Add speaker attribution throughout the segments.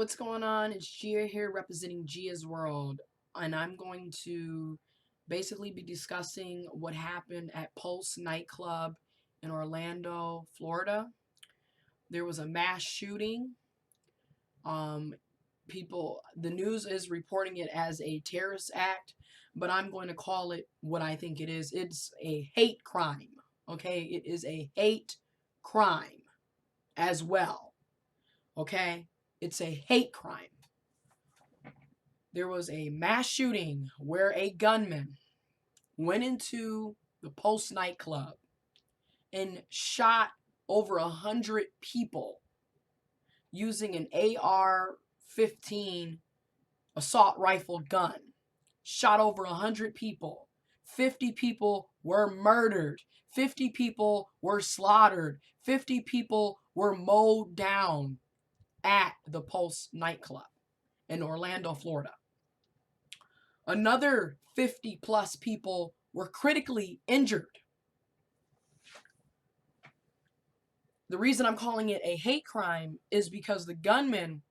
Speaker 1: What's going on? It's Gia here representing Gia's World, and I'm going to basically be discussing what happened at Pulse nightclub in Orlando, Florida. There was a mass shooting. Um, the news is reporting it as a terrorist act, but I'm going to call it what I think it is. It's a hate crime. Okay, it is a hate crime as well. Okay, it's a hate crime. There was a mass shooting where a gunman went into the Pulse nightclub and shot over 100 people using an AR-15 assault rifle gun. Shot over 100 people. 50 people were murdered. 50 people were slaughtered. 50 people were mowed down at the Pulse nightclub in Orlando, Florida. Another 50 plus people were critically injured. The reason I'm calling it a hate crime is because the gunman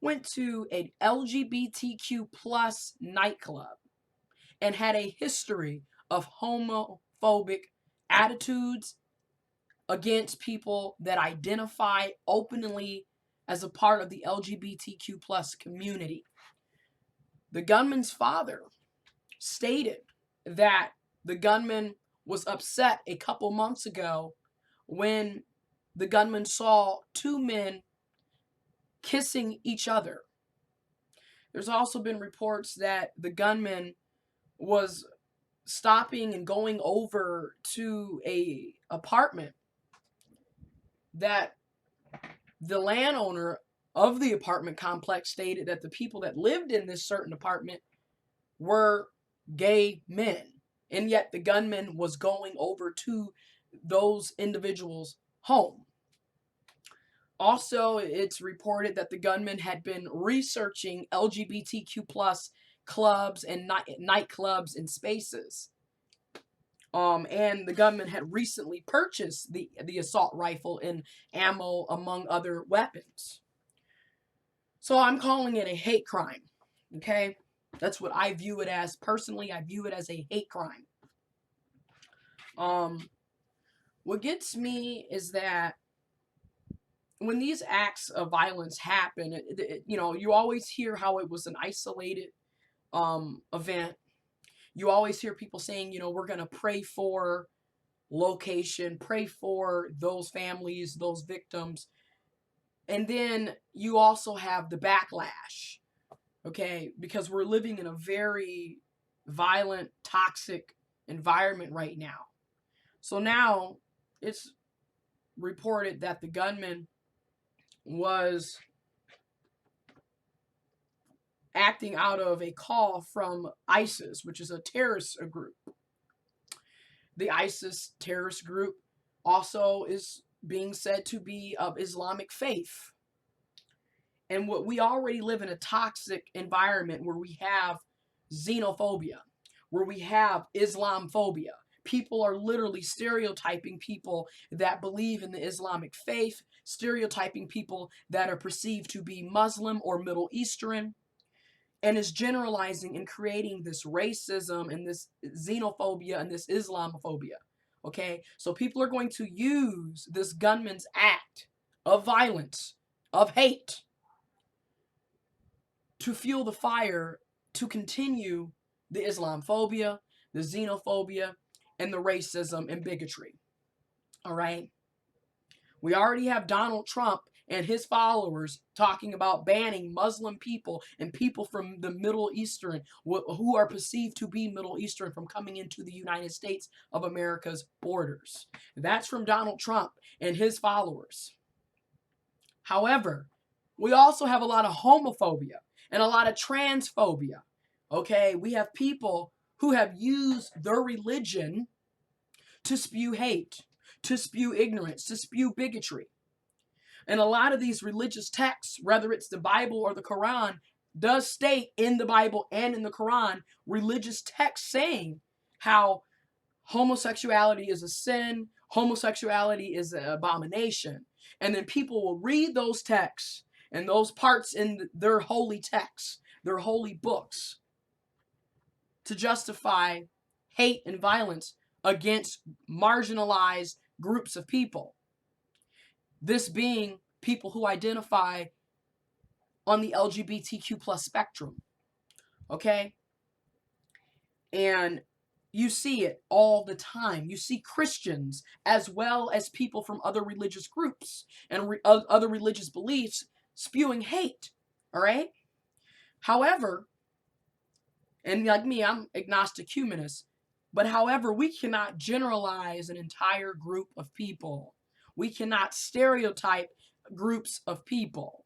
Speaker 1: went to an LGBTQ plus nightclub and had a history of homophobic attitudes against people that identify openly as a part of the LGBTQ plus community. The gunman's father stated that the gunman was upset a couple months ago when the gunman saw two men kissing each other. There's also been reports that the gunman was stopping and going over to a apartment that the landowner of the apartment complex stated that the people that lived in this certain apartment were gay men, and yet the gunman was going over to those individuals' home. Also, it's reported that the gunman had been researching LGBTQ plus clubs and nightclubs and spaces. And the gunman had recently purchased the assault rifle and ammo, among other weapons. So I'm calling it a hate crime, okay? That's what I view it as. Personally, I view it as a hate crime. What gets me is that when these acts of violence happen, you always hear how it was an isolated event. You always hear people saying, we're going to pray for location, pray for those families, those victims. And then you also have the backlash, okay? Because we're living in a very violent, toxic environment right now. So now it's reported that the gunman was acting out of a call from ISIS, which is a terrorist group. The ISIS terrorist group also is being said to be of Islamic faith. And we already live in a toxic environment where we have xenophobia, where we have Islamophobia. People are literally stereotyping people that believe in the Islamic faith, stereotyping people that are perceived to be Muslim or Middle Eastern, and is generalizing and creating this racism and this xenophobia and this Islamophobia. Okay, so people are going to use this gunman's act of violence, of hate, to fuel the fire to continue the Islamophobia, the xenophobia, and the racism and bigotry. All right? We already have Donald Trump and his followers talking about banning Muslim people and people from the Middle Eastern, who are perceived to be Middle Eastern, from coming into the United States of America's borders. That's from Donald Trump and his followers. However, we also have a lot of homophobia and a lot of transphobia. Okay, we have people who have used their religion to spew hate, to spew ignorance, to spew bigotry. And a lot of these religious texts, whether it's the Bible or the Quran, does state in the Bible and in the Quran religious texts saying how homosexuality is a sin, homosexuality is an abomination. And then people will read those texts and those parts in their holy texts, their holy books, to justify hate and violence against marginalized groups of people. This being people who identify on the LGBTQ plus spectrum. Okay? And you see it all the time. You see Christians as well as people from other religious groups and other religious beliefs spewing hate. All right? However, and like me, I'm agnostic humanist, but however, we cannot generalize an entire group of people. We cannot stereotype groups of people.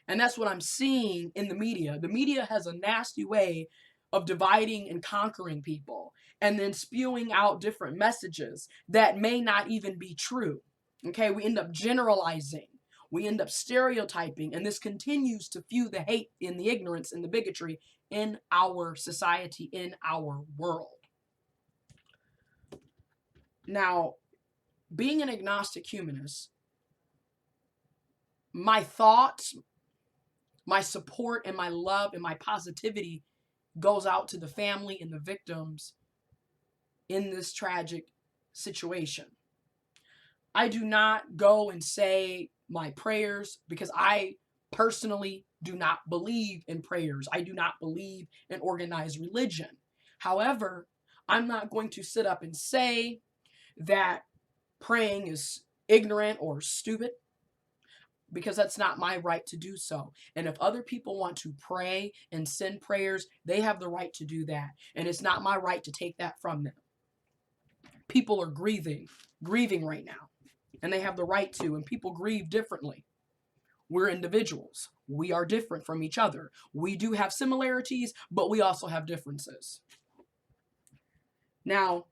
Speaker 1: And that's what I'm seeing in the media. The media has a nasty way of dividing and conquering people and then spewing out different messages that may not even be true. Okay, we end up generalizing. We end up stereotyping, and this continues to fuel the hate and the ignorance and the bigotry in our society, in our world. Now, being an agnostic humanist, my thoughts, my support, and my love and my positivity goes out to the family and the victims in this tragic situation. I do not go and say my prayers because I personally do not believe in prayers. I do not believe in organized religion. However, I'm not going to sit up and say that praying is ignorant or stupid, because that's not my right to do so. And if other people want to pray and send prayers, they have the right to do that. And it's not my right to take that from them. People are grieving right now. And they have the right to, and people grieve differently. We're individuals. We are different from each other. We do have similarities, but we also have differences. Now,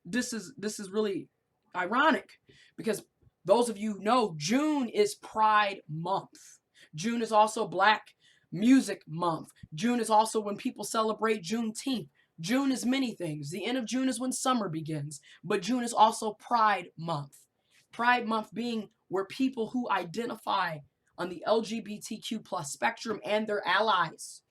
Speaker 1: this is really ironic, because those of you who know, June is Pride Month. June is also Black Music Month. June is also when people celebrate Juneteenth. June is many things. The end of June is when summer begins, but June is also Pride Month. Pride Month being where people who identify on the LGBTQ plus spectrum and their allies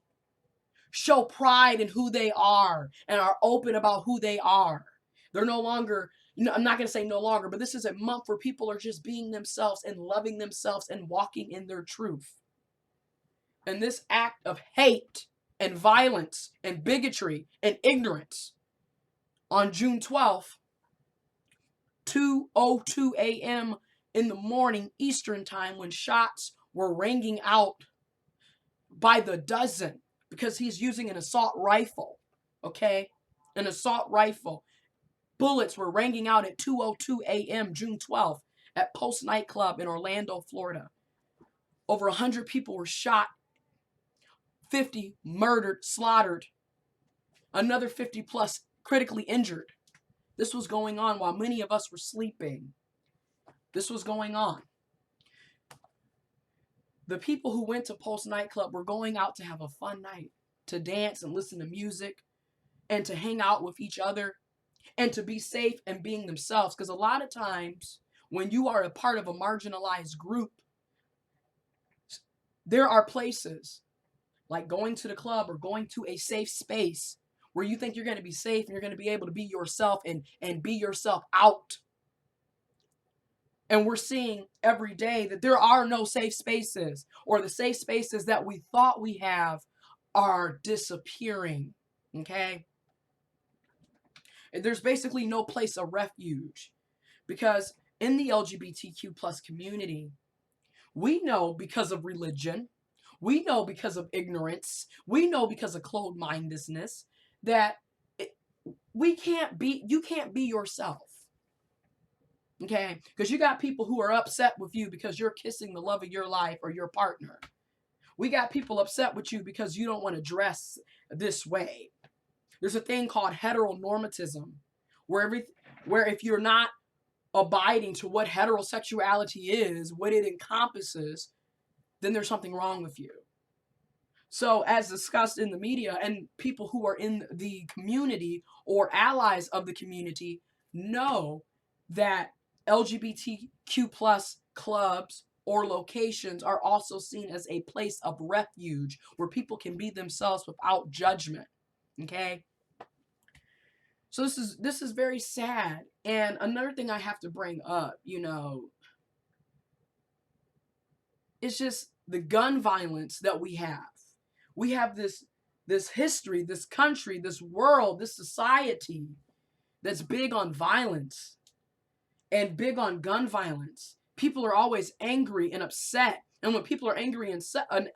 Speaker 1: show pride in who they are and are open about who they are. They're no longer, I'm not going to say no longer, but this is a month where people are just being themselves and loving themselves and walking in their truth. And this act of hate and violence and bigotry and ignorance on June 12th, 2:02 a.m. in the morning Eastern time, when shots were ringing out by the dozen, because he's using an assault rifle, okay? An assault rifle. Bullets were ringing out at 2:02 a.m. June 12th at Post nightclub in Orlando, Florida. Over 100 people were shot, 50 murdered, slaughtered, another 50 plus critically injured. This was going on while many of us were sleeping. This was going on. The people who went to Post nightclub were going out to have a fun night, to dance and listen to music, and to hang out with each other, and to be safe and being themselves. Because a lot of times, when you are a part of a marginalized group, there are places like going to the club or going to a safe space where you think you're going to be safe and you're going to be able to be yourself and be yourself out. And we're seeing every day that there are no safe spaces, or the safe spaces that we thought we have are disappearing. Okay? And there's basically no place of refuge, because in the LGBTQ plus community, we know because of religion, we know because of ignorance, we know because of closed-mindedness that you can't be yourself. Okay? Because you got people who are upset with you because you're kissing the love of your life or your partner. We got people upset with you because you don't want to dress this way. There's a thing called heteronormatism, where if you're not abiding to what heterosexuality is, what it encompasses, then there's something wrong with you. So, as discussed in the media, and people who are in the community or allies of the community know that LGBTQ plus clubs or locations are also seen as a place of refuge where people can be themselves without judgment. Okay? So this is very sad. And another thing I have to bring up, it's just the gun violence that we have. We have this history, this country, this world, this society that's big on violence and big on gun violence. People are always angry and upset. And when people are angry and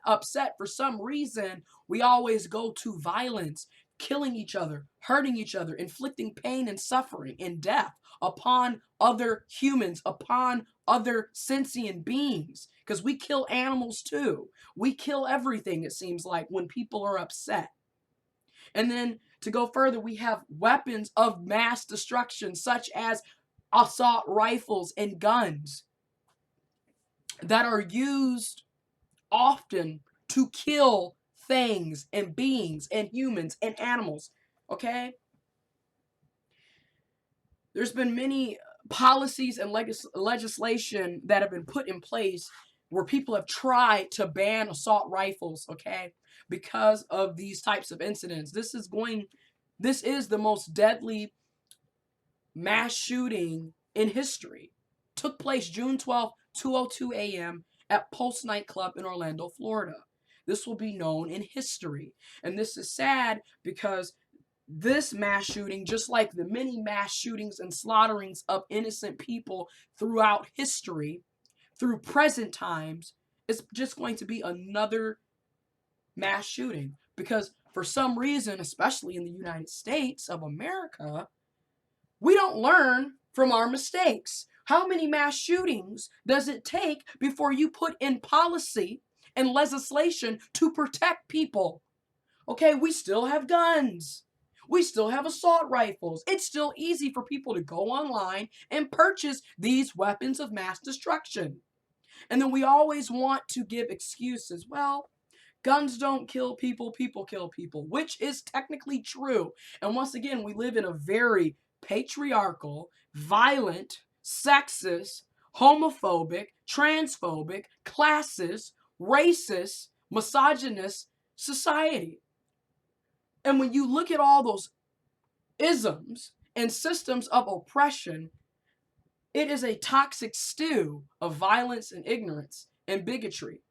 Speaker 1: upset for some reason, we always go to violence, killing each other, hurting each other, inflicting pain and suffering and death upon other humans, upon other sentient beings. Because we kill animals too. We kill everything, it seems like, when people are upset. And then to go further, we have weapons of mass destruction, such as assault rifles and guns that are used often to kill things and beings and humans and animals. Okay? There's been many policies and legislation that have been put in place where people have tried to ban assault rifles, okay, because of these types of incidents. This is the most deadly mass shooting in history. Took place June 12th, 2:02 a.m. at Pulse nightclub in Orlando, Florida. This will be known in history. And this is sad because this mass shooting, just like the many mass shootings and slaughterings of innocent people throughout history, through present times, is just going to be another mass shooting. Because for some reason, especially in the United States of America, we don't learn from our mistakes. How many mass shootings does it take before you put in policy and legislation to protect people? Okay, we still have guns. We still have assault rifles. It's still easy for people to go online and purchase these weapons of mass destruction. And then we always want to give excuses. Well, guns don't kill people, people kill people, which is technically true. And once again, we live in a very patriarchal, violent, sexist, homophobic, transphobic, classist, racist, misogynist society. And when you look at all those isms and systems of oppression, it is a toxic stew of violence and ignorance and bigotry.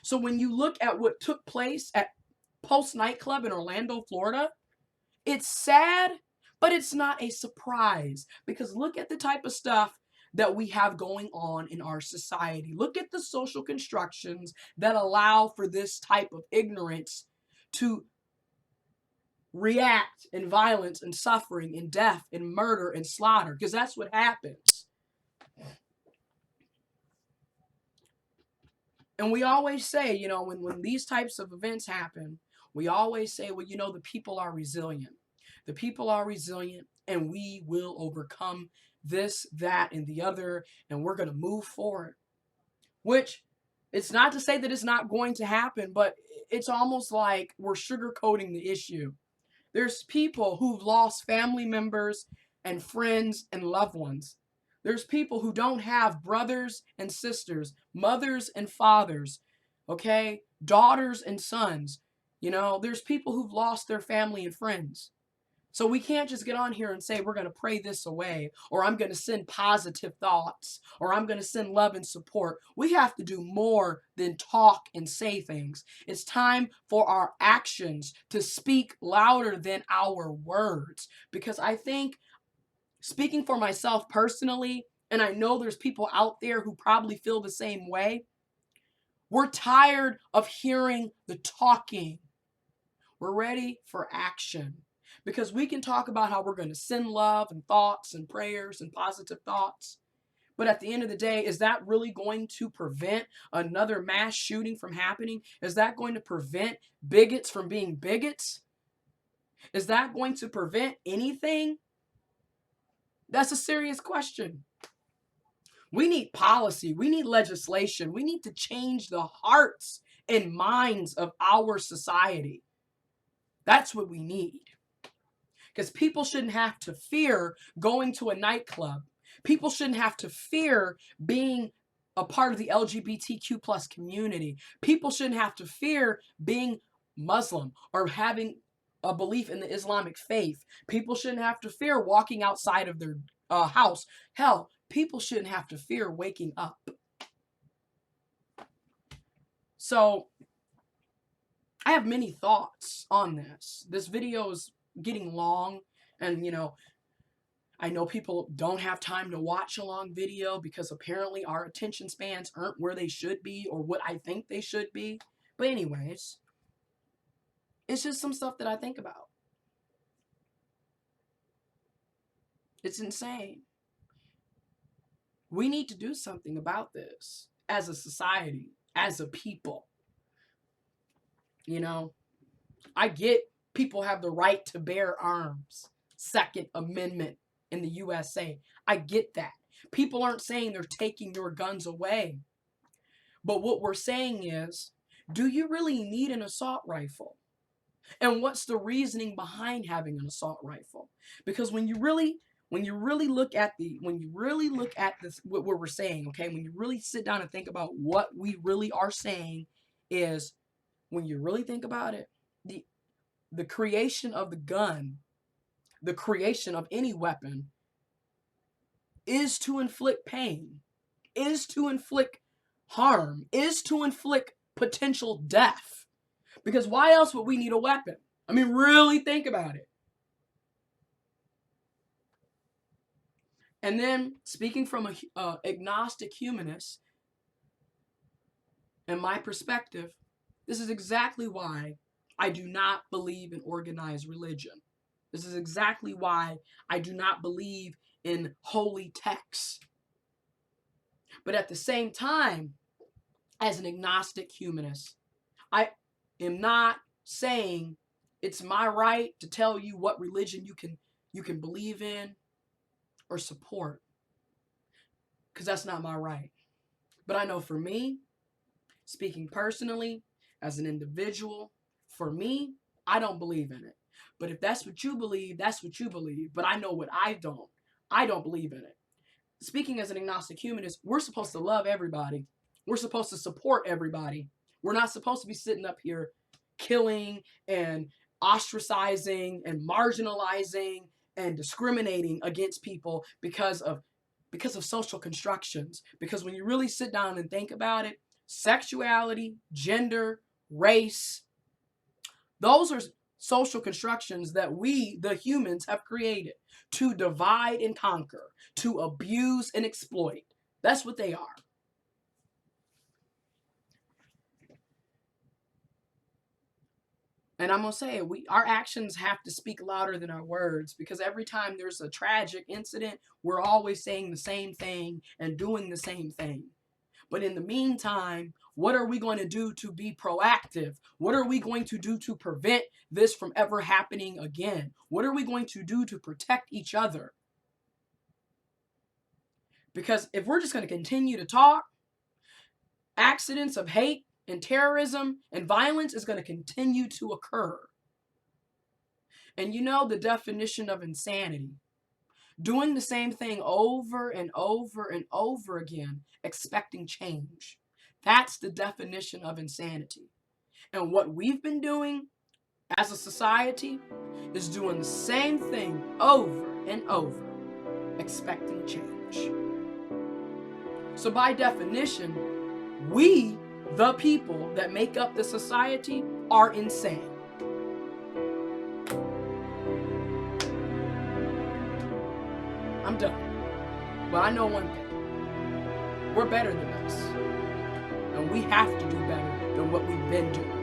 Speaker 1: So when you look at what took place at Pulse nightclub in Orlando, Florida, it's sad, but it's not a surprise. Because look at the type of stuff that we have going on in our society. Look at the social constructions that allow for this type of ignorance to react in violence and suffering and death and murder and slaughter, because that's what happens. And we always say, when these types of events happen, we always say, well, the people are resilient. The people are resilient, and we will overcome this, that, and the other, and we're going to move forward. Which, it's not to say that it's not going to happen, but it's almost like we're sugarcoating the issue. There's people who've lost family members and friends and loved ones. There's people who don't have brothers and sisters, mothers and fathers, okay, daughters and sons. There's people who've lost their family and friends. So we can't just get on here and say we're going to pray this away, or I'm going to send positive thoughts, or I'm going to send love and support. We have to do more than talk and say things. It's time for our actions to speak louder than our words. Because I think, speaking for myself personally, and I know there's people out there who probably feel the same way, we're tired of hearing the talking. We're ready for action. Because we can talk about how we're going to send love and thoughts and prayers and positive thoughts. But at the end of the day, is that really going to prevent another mass shooting from happening? Is that going to prevent bigots from being bigots? Is that going to prevent anything? That's a serious question. We need policy. We need legislation. We need to change the hearts and minds of our society. That's what we need. Because people shouldn't have to fear going to a nightclub. People shouldn't have to fear being a part of the LGBTQ plus community. People shouldn't have to fear being Muslim or having a belief in the Islamic faith. People shouldn't have to fear walking outside of their house. Hell, people shouldn't have to fear waking up. So, I have many thoughts on this. This video is getting long, and I know people don't have time to watch a long video because apparently our attention spans aren't where they should be or what I think they should be. But anyways, it's just some stuff that I think about. It's insane. We need to do something about this as a society, as a people. I get people have the right to bear arms. Second Amendment in the USA. I get that. People aren't saying they're taking your guns away. But what we're saying is, do you really need an assault rifle? And what's the reasoning behind having an assault rifle? Because when you really look at this, what we're saying, okay, when you really sit down and think about what we really are saying is, when you really think about it, the creation of the gun, the creation of any weapon, is to inflict pain, is to inflict harm, is to inflict potential death. Because why else would we need a weapon? I mean, really think about it. And then, speaking from an agnostic humanist, in my perspective, this is exactly why I do not believe in organized religion. This is exactly why I do not believe in holy texts. But at the same time, as an agnostic humanist, I am not saying it's my right to tell you what religion you can believe in or support, because that's not my right. But I know for me, speaking personally, as an individual, for me, I don't believe in it. But if that's what you believe, that's what you believe. But I know what I don't. I don't believe in it. Speaking as an agnostic humanist, we're supposed to love everybody. We're supposed to support everybody. We're not supposed to be sitting up here killing and ostracizing and marginalizing and discriminating against people because of social constructions. Because when you really sit down and think about it, sexuality, gender, race, those are social constructions that we, the humans, have created to divide and conquer, to abuse and exploit. That's what they are. And I'm going to say, our actions have to speak louder than our words, because every time there's a tragic incident, we're always saying the same thing and doing the same thing. But in the meantime, what are we going to do to be proactive? What are we going to do to prevent this from ever happening again? What are we going to do to protect each other? Because if we're just going to continue to talk, accidents of hate and terrorism and violence is going to continue to occur. And you know the definition of insanity. Doing the same thing over and over and over again, expecting change. That's the definition of insanity. And what we've been doing as a society is doing the same thing over and over, expecting change. So by definition, we, the people that make up the society, are insane. I'm done. But I know one thing. We're better than this. And we have to do better than what we've been doing.